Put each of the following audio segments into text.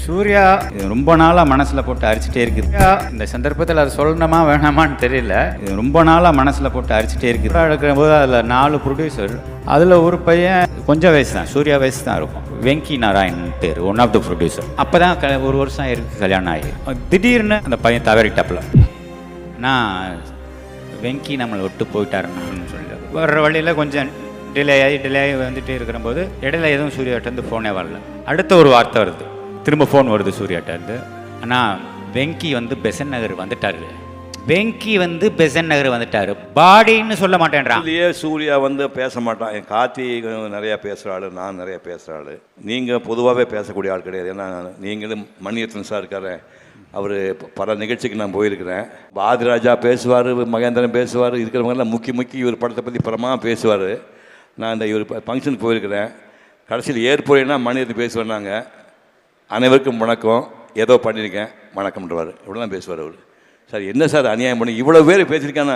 சூர்யா ரொம்ப நாளாக மனசில் போட்டு அரிச்சிட்டே இருக்குது. இந்த சந்தர்ப்பத்தில் அது சொல்லணுமா வேணாமான்னு தெரியல. இது ரொம்ப நாளாக மனசில் போட்டு அரிச்சிட்டே இருக்குது. எடுக்கும்போது அதில் 4 ப்ரொடியூசர், அதில் ஒரு பையன் கொஞ்சம் வயசு தான், சூர்யா வயசு தான் இருக்கும். வெங்கி நாராயண் பேர், ஒன் ஆஃப் த ப்ரொடியூசர். அப்போ தான் 1 வருஷம் இருக்குது கல்யாணம் ஆகி. திடீர்னு அந்த பையன் தவறிட்டாப்புல. நான் வெங்கி நம்மளை விட்டு போயிட்டாருன்னு சொல்லி வர்ற வழியில் கொஞ்சம் டிலே ஆகி வந்துகிட்டே இருக்கிறபோது இடையில எதுவும் சூர்யாட்டேருந்து ஃபோனே வரல. அடுத்த ஒரு வார்த்தை வருது, திரும்ப ஃபோன் வருது சூர்யாட்டேருந்து. ஆனால் வெங்கி பெசன் நகர் வந்துட்டாரு, வெங்கி பெசன் நகர் வந்துட்டாரு, பாடின்னு சொல்ல மாட்டேன்றான். இல்லையே சூர்யா பேச மாட்டான். என் கார்த்தி நிறையா பேசுகிற ஆள், நான் நிறையா பேசுகிற ஆள். நீங்கள் பொதுவாகவே பேசக்கூடிய ஆள் கிடையாது. ஏன்னா நீங்களும் மணிரத்னம் சார் இருக்காரு, அவர் பல நிகழ்ச்சிக்கு நான் போயிருக்கிறேன். பாதிராஜா பேசுவார், மகேந்திரன் பேசுவார், இருக்கிறவங்கெல்லாம் முக்கி இவர் படத்தை பற்றி பரமாக பேசுவார். நான் இந்த இவர் ஃபங்க்ஷனுக்கு போயிருக்கிறேன். கடைசியில் ஏற்போனா மணிரத்னம் பேசுவாங்க, அனைவருக்கும் வணக்கம், ஏதோ பண்ணியிருக்கேன் வணக்கம்ன்றவார், இவ்வளோதான் பேசுவார் அவர். சார் என்ன சார் அநியாயம் பண்ணி இவ்வளோ பேர் பேசியிருக்கானா,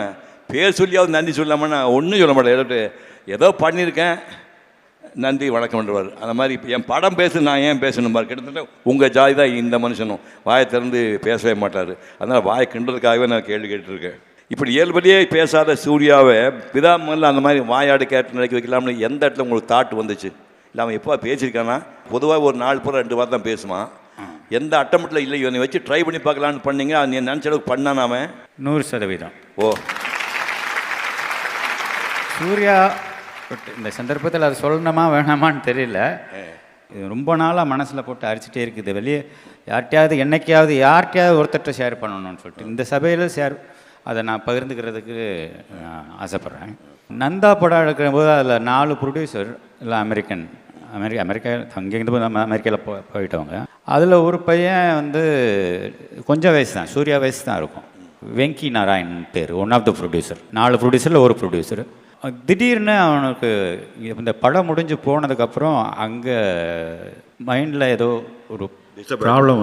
பேர் சொல்லியாவது நன்றி சொல்லாமன்னா ஒன்றும் சொல்ல மாட்டேன். ஏதோ பண்ணியிருக்கேன் நன்றி வணக்கம்ன்றவார். அந்த மாதிரி என் படம் பேசு, நான் ஏன் பேசணும் பாரு. கிட்டத்தட்ட உங்கள் ஜாதி தான் இந்த மனுஷனும் வாயை திறந்து பேசவே மாட்டார். அதனால் வாயை கிண்டுறதுக்காகவே நான் கேள்வி கேட்டுருக்கேன். இப்படி இயல்படியே பேசாத சூர்யாவை விதாமல் அந்த மாதிரி வாயாடு கேட்டு நினைக்க வைக்கலாம்னு எந்த இடத்துல உங்களுக்கு தாட்டு வந்துச்சு? இல்லை அவன் எப்போ பேசியிருக்கானா? பொதுவாக ஒரு 4 பூரா 2 வாரம் தான் பேசுவான். எந்த அட்டமட்டில் இல்லை இவனை வச்சு ட்ரை பண்ணி பார்க்கலான்னு பண்ணீங்க, நீ நினச்ச அளவுக்கு பண்ணான் அவன் 100%. ஓ சூர்யா இந்த சந்தர்ப்பத்தில் அது சொல்லணுமா வேணாமான்னு தெரியல. இது ரொம்ப நாளாக மனசில் போட்டு அரிச்சிட்டே இருக்குது. வெளியே யார்கிட்டையாவது யார்கிட்டையாவது ஒருத்தட்ட ஷேர் பண்ணணும்னு சொல்லிட்டு இந்த சபையில் அதை நான் பகிர்ந்துக்கிறதுக்கு ஆசைப்பட்றேன். நந்தா படம் எடுக்கும்போது அதில் 4 ப்ரொடியூசர், இல்லை அமெரிக்கா அங்கேருந்து அமெரிக்காவில் போயிட்டவங்க. அதில் ஒரு பையன் கொஞ்சம் வயசு தான், சூர்யா வயசு தான் இருக்கும். வெங்கி நாராயண் பேர், ஒன் ஆஃப் த ப்ரொடியூசர். 4 ப்ரொடியூசரில் ஒரு ப்ரொடியூசர். திடீர்னு அவனுக்கு இந்த படம் முடிஞ்சு போனதுக்கப்புறம் அங்கே மைண்டில் ஏதோ ஒரு ப்ராப்ளம்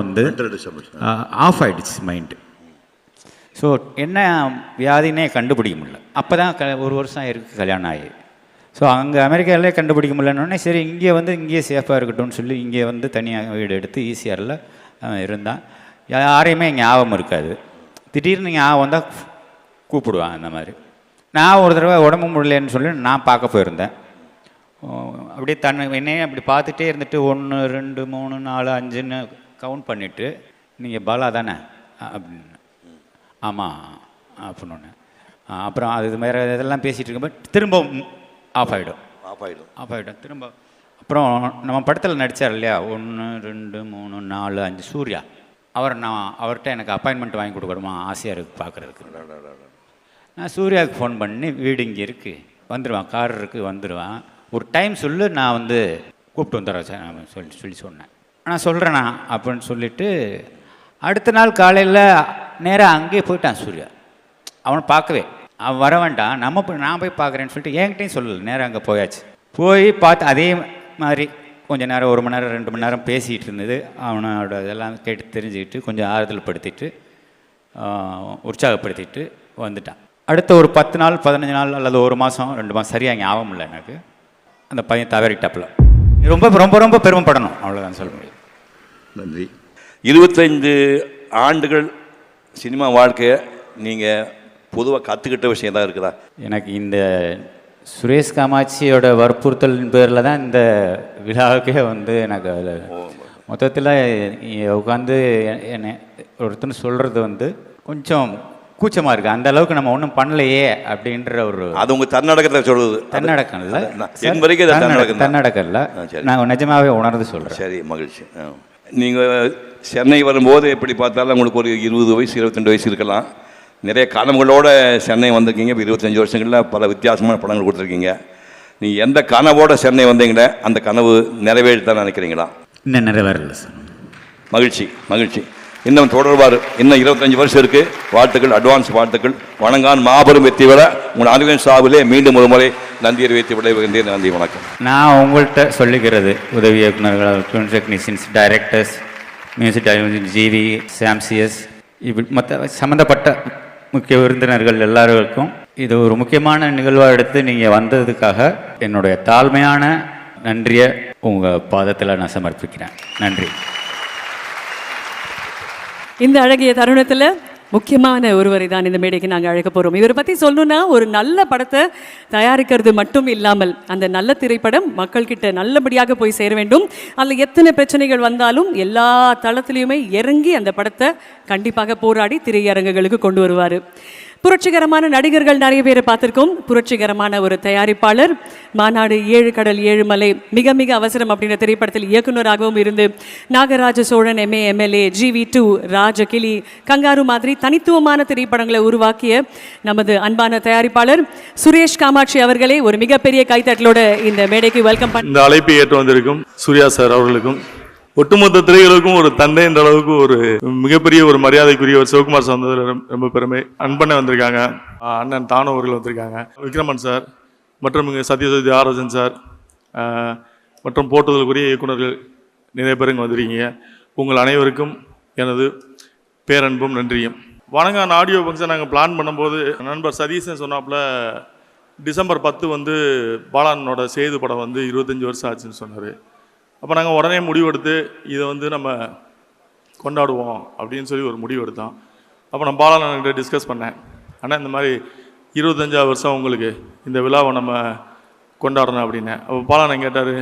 ஆஃப் ஆகிடுச்சு மைண்டு. ஸோ என்ன வியாதினே கண்டுபிடிக்க முடியல. அப்போ தான் 1 வருஷம் இருக்குது கல்யாணம் ஆகி. ஸோ அங்கே அமெரிக்காவிலே கண்டுபிடிக்க முடியலன்னொடனே சரி இங்கேயே சேஃபாக இருக்கட்டும்னு சொல்லி இங்கே தனியாக வீடு எடுத்து ஈஸியாரில் இருந்தான். யாரையுமே இங்கே ஞாபகம் இருக்காது. திடீர்னு ஞாபகம் வந்தால் கூப்பிடுவான். அந்த மாதிரி நான் ஒரு தடவை உடம்பு முடியலன்னு சொல்லி நான் பார்க்க போயிருந்தேன். அப்படியே என்னையே அப்படி பார்த்துட்டே இருந்துட்டு 1 2 3 4 5ன்னு கவுண்ட் பண்ணிவிட்டு, நீங்கள் பாலா தானே அப்படின்னு. ஆமாம் அப்படின்னு. அப்புறம் அது வேறு இதெல்லாம் பேசிகிட்டு இருக்கும்போது திரும்ப ஆஃப் ஆகிடும். திரும்ப அப்புறம் நம்ம படத்தில் நடித்தார் இல்லையா, 1 2 3 4 5 சூர்யா, அவர்கிட்ட எனக்கு அப்பாயின்மெண்ட் வாங்கி கொடுக்கணுமா, ஆசையாக இருக்குது பார்க்குறதுக்கு. நான் சூர்யாவுக்கு ஃபோன் பண்ணி, வீடு இங்கே இருக்குது, வந்துடுவான், கார் இருக்குது, வந்துடுவான், ஒரு டைம் சொல்லு, நான் கூப்பிட்டு வந்துடுறேன் சார் சொல்லி சொன்னேன். நான் சொல்கிறேண்ணா அப்படின்னு சொல்லிவிட்டு அடுத்த நாள் காலையில் நேராக அங்கேயே போயிட்டான் சூர்யா. அவனை பார்க்கவே, அவன் வர வேண்டாம், நான் போய் பார்க்குறேன்னு சொல்லிட்டு என்கிட்டையும் சொல்லலை. நேராக அங்கே போய் பார்த்து அதே மாதிரி கொஞ்சம் நேரம் 1 மணி நேரம் 2 மணி நேரம் பேசிகிட்டு இருந்தது. அவனோட இதெல்லாம் கேட்டு தெரிஞ்சுக்கிட்டு கொஞ்சம் ஆறுதல் படுத்திட்டு உற்சாகப்படுத்திட்டு வந்துட்டான். அடுத்த ஒரு 10 நாள் 15 நாள் அல்லது 1 மாதம் 2 மாதம் சரியாக ஞாபகம் இல்லை எனக்கு, அந்த பையன் தவறிட்டாப்புல. ரொம்ப ரொம்ப ரொம்ப பெருமைப்படணும், அவ்வளோதான் சொல்ல முடியும். நன்றி. 25 ஆண்டுகள் சினிமா வாழ்க்கையை நீங்கள் பொதுவாக கற்றுக்கிட்ட விஷயம் தான் இருக்குதா? எனக்கு இந்த சுரேஷ் காமாட்சியோட வற்புறுத்தலின் பேரில் தான் இந்த விழாவுக்கே எனக்கு அதில் மொத்தத்தில் உட்காந்து என்னை ஒருத்தன்னு சொல்கிறது கொஞ்சம் கூச்சமாக இருக்குது. அந்த அளவுக்கு நம்ம ஒன்றும் பண்ணலையே அப்படின்ற ஒரு, அது உங்கள் தன்னடக்கத்தை சொல்லுது. தன்னடக்கம் இல்லை, தன்னடக்கம் இல்லை, நான் நிஜமாகவே உணர்ந்து சொல்கிறேன். சரி, மகிழ்ச்சி. நீங்கள் சென்னை வரும்போது எப்படி பார்த்தாலும் உங்களுக்கு ஒரு 20 வயசு 22 வயசு இருக்கலாம். நிறைய கனவுகளோடு சென்னை வந்திருக்கீங்க. இப்போ 25 வருஷங்களில் பல வித்தியாசமான படங்கள் கொடுத்துருக்கீங்க. நீங்கள் எந்த கனவோட சென்னை வந்தீங்களே அந்த கனவு நிறைவேறித்தான் நினைக்கிறீங்களா? இன்னும் நிறைவேறல சார். மகிழ்ச்சி. இன்னும் தொடர்வார். இன்னும் 25 வருஷம் இருக்குது. வாழ்த்துக்கள், அட்வான்ஸ் வாழ்த்துக்கள். வணங்கான் மாபெரும் வெற்றி பெற உங்கள் அறிவியல் சாவிலே மீண்டும் ஒரு முறை நன்றி அறிவித்து விடைபெறுகின்றேன். நன்றி, வணக்கம். நான் உங்கள்கிட்ட சொல்லிக்கிறது, உதவி இயக்குநர்கள், technicians, directors, music director GV, Sam CS, இப்படி மற்ற சம்மந்தப்பட்ட முக்கிய விருந்தினர்கள் எல்லாருக்கும் இது ஒரு முக்கியமான நிகழ்வாக எடுத்து நீங்கள் வந்ததுக்காக என்னுடைய தாழ்மையான நன்றியை உங்கள் பாதத்தில் நான் சமர்ப்பிக்கிறேன். நன்றி. இந்த அழகிய தருணத்தில் முக்கியமான ஒருவரை தான் இந்த மேடைக்கு நாங்கள் அழைக்க போகிறோம். இவரை பற்றி சொல்லணும்னா ஒரு நல்ல படத்தை தயாரிக்கிறது மட்டும் இல்லாமல் அந்த நல்ல திரைப்படம் மக்கள்கிட்ட நல்லபடியாக போய் சேர வேண்டும். அதில் எத்தனை பிரச்சனைகள் வந்தாலும் எல்லா தளத்திலையுமே இறங்கி அந்த படத்தை கண்டிப்பாக போராடி திரையரங்குகளுக்கு கொண்டு வருவார். புரட்சிகரமான நடிகர்கள் நிறைய பேரை பார்த்துருக்கோம். புரட்சிகரமான ஒரு தயாரிப்பாளர். மாநாடு, 7 கடல் 7 மலை, மிக மிக அவசரம் அப்படின்ற திரைப்படத்தில் இயக்குநராகவும் இருந்து Nagaraja Cholan MA MLA, GV2, Rajakili, kangaroo மாதிரி தனித்துவமான திரைப்படங்களை உருவாக்கிய நமது அன்பான தயாரிப்பாளர் சுரேஷ் காமாட்சி அவர்களே ஒரு மிகப்பெரிய கைத்தட்டலோட இந்த மேடைக்கு வெல்கம் பண்ண இந்த அழைப்பை ஏற்று வந்திருக்கும் சூர்யா சார் அவர்களுக்கும் ஒட்டுமொத்த திரைகளுக்கும் ஒரு தந்தை என்ற அளவுக்கு ஒரு மிகப்பெரிய ஒரு மரியாதைக்குரிய ஒரு சிவகுமார் சார் வந்ததில் ரொம்ப பெருமை. அன்பண்ணை வந்திருக்காங்க, அண்ணன் தானு அவர்கள் வந்திருக்காங்க, விக்ரமன் சார் மற்றும் இங்கே சத்யஜோதி ஆரோஜன் சார் மற்றும் போற்றுதலுக்குரிய இயக்குநர்கள் நிறைய பேர் இங்கே வந்திருக்கீங்க. உங்கள் அனைவருக்கும் எனது பேரன்பும் நன்றியும். வணங்கான ஆடியோ ஃபங்க்ஷன் நாங்கள் பிளான் பண்ணும்போது நண்பர் சதீஷன் சொன்னாப்புல டிசம்பர் 10 வந்து பாலானோட சேது படம் வந்து 25 வருஷம் ஆச்சுன்னு சொன்னார். அப்போ நாங்கள் உடனே முடிவெடுத்து இதை வந்து நம்ம கொண்டாடுவோம் அப்படின்னு சொல்லி ஒரு முடிவு எடுத்தோம். அப்போ நான் பாலானன்கிட்ட டிஸ்கஸ் பண்ணேன், ஆனால் இந்த மாதிரி 25ஆவது வருஷம் உங்களுக்கு இந்த விழாவை நம்ம கொண்டாடணும் அப்படின்னேன். அப்போ பாலானன் கேட்டார்,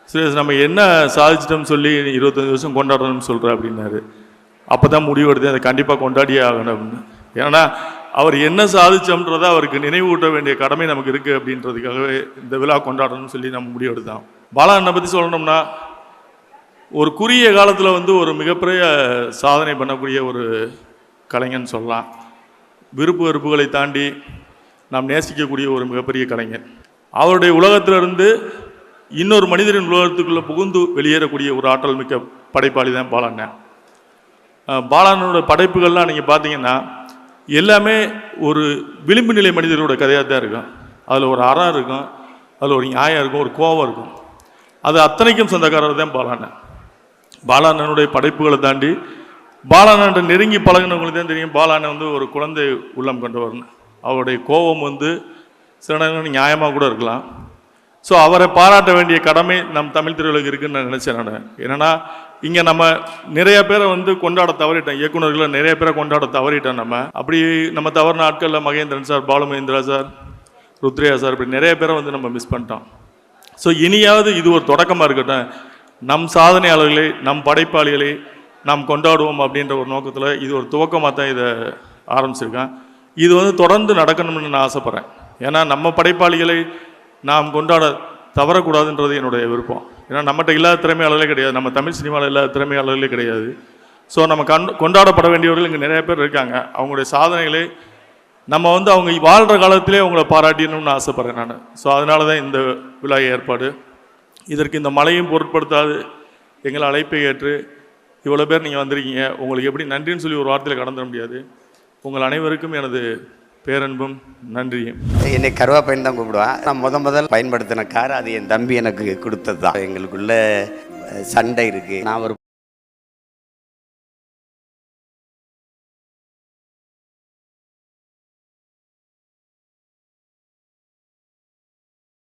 சரி நம்ம என்ன சாதிச்சிட்டோம்னு சொல்லி 25 வருஷம் கொண்டாடணும்னு சொல்கிறேன் அப்படின்னாரு. அப்போ தான் முடிவு எடுத்தேன், அதை கண்டிப்பாக கொண்டாடியே ஆகணும் அப்படின்னு. ஏன்னா அவர் என்ன சாதிச்சோம்ன்றதை அவருக்கு நினைவூட்ட வேண்டிய கடமை நமக்கு இருக்குது அப்படின்றதுக்காகவே இந்த விழா கொண்டாடணும்னு சொல்லி நம்ம முடிவு எடுத்தோம். பாலாண்ணனை பற்றி சொல்லணும்னா ஒரு குறுகிய காலத்தில் வந்து ஒரு மிகப்பெரிய சாதனை பண்ணக்கூடிய ஒரு கலைஞன் சொல்லலாம். விருப்பு வெறுப்புகளை தாண்டி நாம் நேசிக்கக்கூடிய ஒரு மிகப்பெரிய கலைஞர். அவருடைய உலகத்திலிருந்து இன்னொரு மனிதரின் உலகத்துக்குள்ளே புகுந்து வெளியேறக்கூடிய ஒரு ஆற்றல் மிக்க படைப்பாளி தான் பாலாண்ணன். பாலாண்ணனோட படைப்புகள்லாம் நீங்கள் பார்த்தீங்கன்னா எல்லாமே ஒரு விளிம்பு நிலை மனிதர்களோட கதையாக தான் இருக்கும். அதில் ஒரு அறம் இருக்கும், அதில் ஒரு நியாயம் இருக்கும், ஒரு கோபம் இருக்கும். அது அத்தனைக்கும் சொந்தக்காரர் தான் பாலாண்ணன். பாலாண்ணனுடைய படைப்புகளை தாண்டி பாலாண்ணன் நெருங்கி பழகினவங்களுக்கு தான் தெரியும் பாலாண்ணன் வந்து ஒரு குழந்தை உள்ளம் கொண்டவர்னு. அவருடைய கோபம் வந்து சில நேரங்கள் நியாயமாக கூட இருக்கலாம். ஸோ அவரை பாராட்ட வேண்டிய கடமை நம் தமிழ் திரையுலகு இருக்குன்னு நான் நினச்சேன். நான் என்னென்னா இங்கே நம்ம நிறைய பேரை வந்து கொண்டாட தவறிட்டோம், இயக்குநர்களை நிறைய பேரை கொண்டாட தவறிட்டோம். அப்படி நம்ம தவறு நாட்களில் Mahendran sir, Balu Mahendra sir, Rudraiah sir, இப்படி நிறைய பேரை வந்து நம்ம மிஸ் பண்ணிட்டோம். ஸோ இனியாவது இது ஒரு தொடக்கமாக இருக்கட்டும், நம் சாதனையாளர்களை, நம் படைப்பாளிகளை நாம் கொண்டாடுவோம் அப்படின்ற ஒரு நோக்கத்தில் இது ஒரு துவக்கமாக தான் இதை ஆரம்பிச்சிருக்கேன். இது வந்து தொடர்ந்து நடக்கணும்னு நான் ஆசைப்பட்றேன். ஏன்னா நம்ம படைப்பாளிகளை நாம் கொண்டாட தவறக்கூடாதுன்றது என்னுடைய விருப்பம். ஏன்னா நம்மகிட்ட இல்லாத திறமையாளர்களே கிடையாது, நம்ம தமிழ் சினிமாவில் இல்லாத திறமையாளர்களே கிடையாது. ஸோ நம்ம கொண்டாடப்பட வேண்டியவர்கள் இங்கே நிறைய பேர் இருக்காங்க. அவங்களுடைய சாதனைகளை நம்ம வந்து அவங்க வாழ்கிற காலத்திலே அவங்கள பாராட்டிடணும்னு ஆசைப்பட்றேன் நான். ஸோ அதனால தான் இந்த விழா ஏற்பாடு. இதற்கு இந்த மழையும் பொருட்படுத்தாது எங்களை அழைப்பை ஏற்று இவ்வளோ பேர் நீங்கள் வந்திருக்கீங்க. உங்களுக்கு எப்படி நன்றின்னு சொல்லி ஒரு வார்த்தையில் கடந்துட முடியாது. உங்கள் அனைவருக்கும் எனது பேரன்பும் நன்றியும். என்னை கருவாப்பையன் தான் கூப்பிடுவேன். நான் முதல் பயன்படுத்தின கார் அது என் தம்பி எனக்கு கொடுத்தது தான். எங்களுக்குள்ள சண்டை இருக்குது. நான் ஒரு